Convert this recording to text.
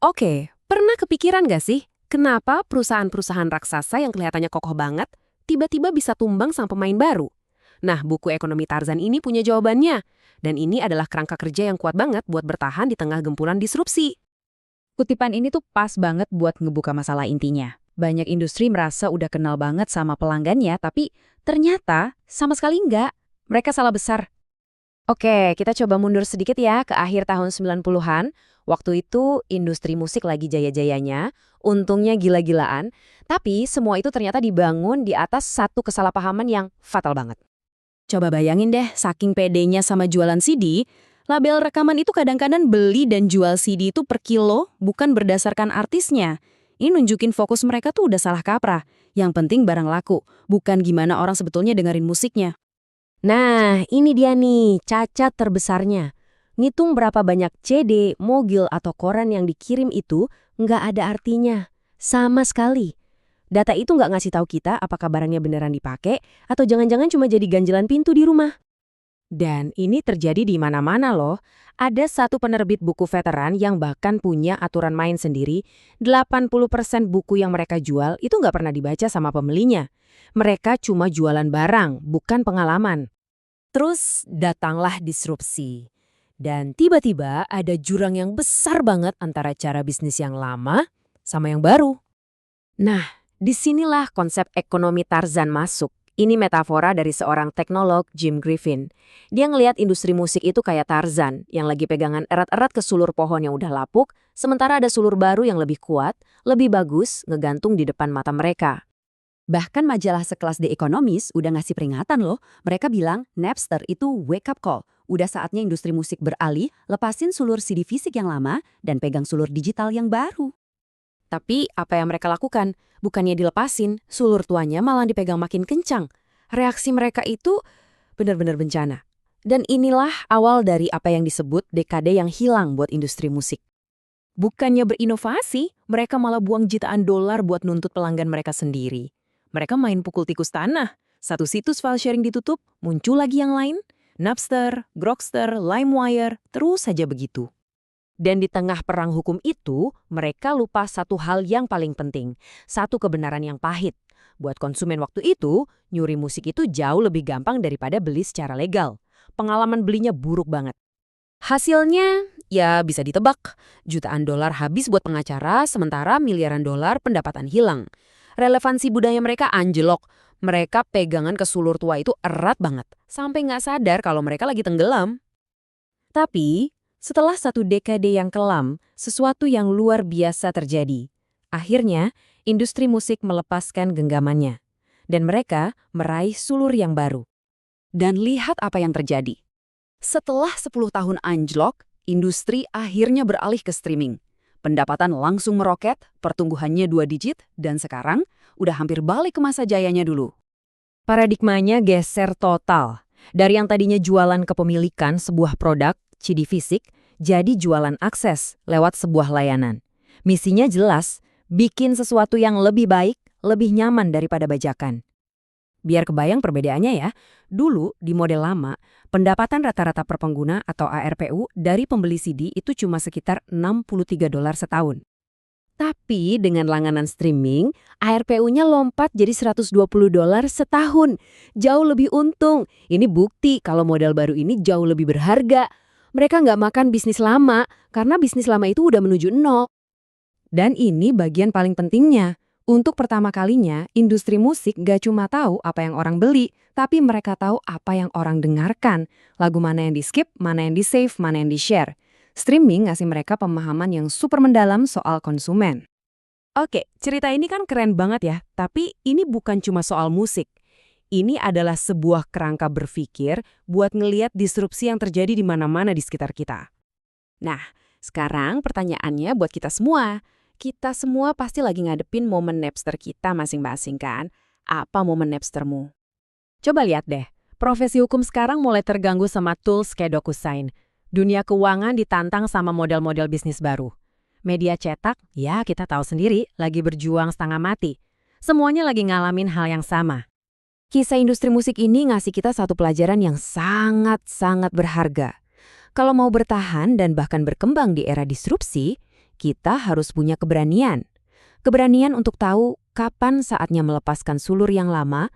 Oke, pernah kepikiran nggak sih, kenapa perusahaan-perusahaan raksasa yang kelihatannya kokoh banget, tiba-tiba bisa tumbang sang pemain baru? Nah, buku ekonomi Tarzan ini punya jawabannya. Dan ini adalah kerangka kerja yang kuat banget buat bertahan di tengah gempuran disrupsi. Kutipan ini tuh pas banget buat ngebuka masalah intinya. Banyak industri merasa udah kenal banget sama pelanggannya, tapi ternyata sama sekali enggak. Mereka salah besar. Oke, kita coba mundur sedikit ya ke akhir tahun 90-an. Waktu itu industri musik lagi jaya-jayanya, untungnya gila-gilaan, tapi semua itu ternyata dibangun di atas satu kesalahpahaman yang fatal banget. Coba bayangin deh, saking pedenya sama jualan CD, label rekaman itu kadang-kadang beli dan jual CD itu per kilo, bukan berdasarkan artisnya. Ini nunjukin fokus mereka tuh udah salah kaprah. Yang penting barang laku, bukan gimana orang sebetulnya dengerin musiknya. Nah, ini dia nih, cacat terbesarnya. Ngitung berapa banyak CD, mogil, atau koran yang dikirim itu nggak ada artinya. Sama sekali. Data itu nggak ngasih tahu kita apakah barangnya beneran dipakai atau jangan-jangan cuma jadi ganjelan pintu di rumah. Dan ini terjadi di mana-mana loh. Ada satu penerbit buku veteran yang bahkan punya aturan main sendiri, 80% buku yang mereka jual itu nggak pernah dibaca sama pembelinya. Mereka cuma jualan barang, bukan pengalaman. Terus datanglah disrupsi. Dan tiba-tiba ada jurang yang besar banget antara cara bisnis yang lama sama yang baru. Nah, disinilah konsep ekonomi Tarzan masuk. Ini metafora dari seorang teknolog, Jim Griffin. Dia ngelihat industri musik itu kayak Tarzan, yang lagi pegangan erat-erat ke sulur pohon yang udah lapuk, sementara ada sulur baru yang lebih kuat, lebih bagus, ngegantung di depan mata mereka. Bahkan majalah sekelas The Economist udah ngasih peringatan loh. Mereka bilang Napster itu wake up call. Udah saatnya industri musik beralih, lepasin sulur CD fisik yang lama, dan pegang sulur digital yang baru. Tapi apa yang mereka lakukan? Bukannya dilepasin, sulur tuanya malah dipegang makin kencang. Reaksi mereka itu benar-benar bencana. Dan inilah awal dari apa yang disebut dekade yang hilang buat industri musik. Bukannya berinovasi, mereka malah buang jutaan dolar buat nuntut pelanggan mereka sendiri. Mereka main pukul tikus tanah. Satu situs file sharing ditutup, muncul lagi yang lain. Napster, Grokster, LimeWire, terus saja begitu. Dan di tengah perang hukum itu, mereka lupa satu hal yang paling penting. Satu kebenaran yang pahit. Buat konsumen waktu itu, nyuri musik itu jauh lebih gampang daripada beli secara legal. Pengalaman belinya buruk banget. Hasilnya, ya bisa ditebak. Jutaan dolar habis buat pengacara, sementara miliaran dolar pendapatan hilang. Relevansi budaya mereka anjlok. Mereka pegangan ke sulur tua itu erat banget. Sampai nggak sadar kalau mereka lagi tenggelam. Tapi setelah satu dekade yang kelam, sesuatu yang luar biasa terjadi. Akhirnya, industri musik melepaskan genggamannya. Dan mereka meraih sulur yang baru. Dan lihat apa yang terjadi. Setelah 10 tahun anjlok, industri akhirnya beralih ke streaming. Pendapatan langsung meroket, pertumbuhannya 2 digit, dan sekarang udah hampir balik ke masa jayanya dulu. Paradigmanya geser total. Dari yang tadinya jualan kepemilikan sebuah produk, CD fisik, jadi jualan akses lewat sebuah layanan. Misinya jelas, bikin sesuatu yang lebih baik, lebih nyaman daripada bajakan. Biar kebayang perbedaannya ya, dulu di model lama, pendapatan rata-rata per pengguna atau ARPU dari pembeli CD itu cuma sekitar $63 setahun. Tapi dengan langganan streaming, ARPU-nya lompat jadi $120 setahun. Jauh lebih untung. Ini bukti kalau model baru ini jauh lebih berharga. Mereka nggak makan bisnis lama, karena bisnis lama itu udah menuju nol. Dan ini bagian paling pentingnya. Untuk pertama kalinya, industri musik nggak cuma tahu apa yang orang beli, tapi mereka tahu apa yang orang dengarkan. Lagu mana yang di-skip, mana yang di-save, mana yang di-share. Streaming ngasih mereka pemahaman yang super mendalam soal konsumen. Oke, cerita ini kan keren banget ya, tapi ini bukan cuma soal musik. Ini adalah sebuah kerangka berpikir buat ngeliat disrupsi yang terjadi di mana-mana di sekitar kita. Nah, sekarang pertanyaannya buat kita semua. Kita semua pasti lagi ngadepin momen Napster kita masing-masing kan? Apa momen Napstermu? Coba lihat deh, profesi hukum sekarang mulai terganggu sama tools kayak DocuSign. Dunia keuangan ditantang sama model-model bisnis baru. Media cetak, ya kita tahu sendiri, lagi berjuang setengah mati. Semuanya lagi ngalamin hal yang sama. Kisah industri musik ini ngasih kita satu pelajaran yang sangat-sangat berharga. Kalau mau bertahan dan bahkan berkembang di era disrupsi, kita harus punya keberanian. Keberanian untuk tahu kapan saatnya melepaskan sulur yang lama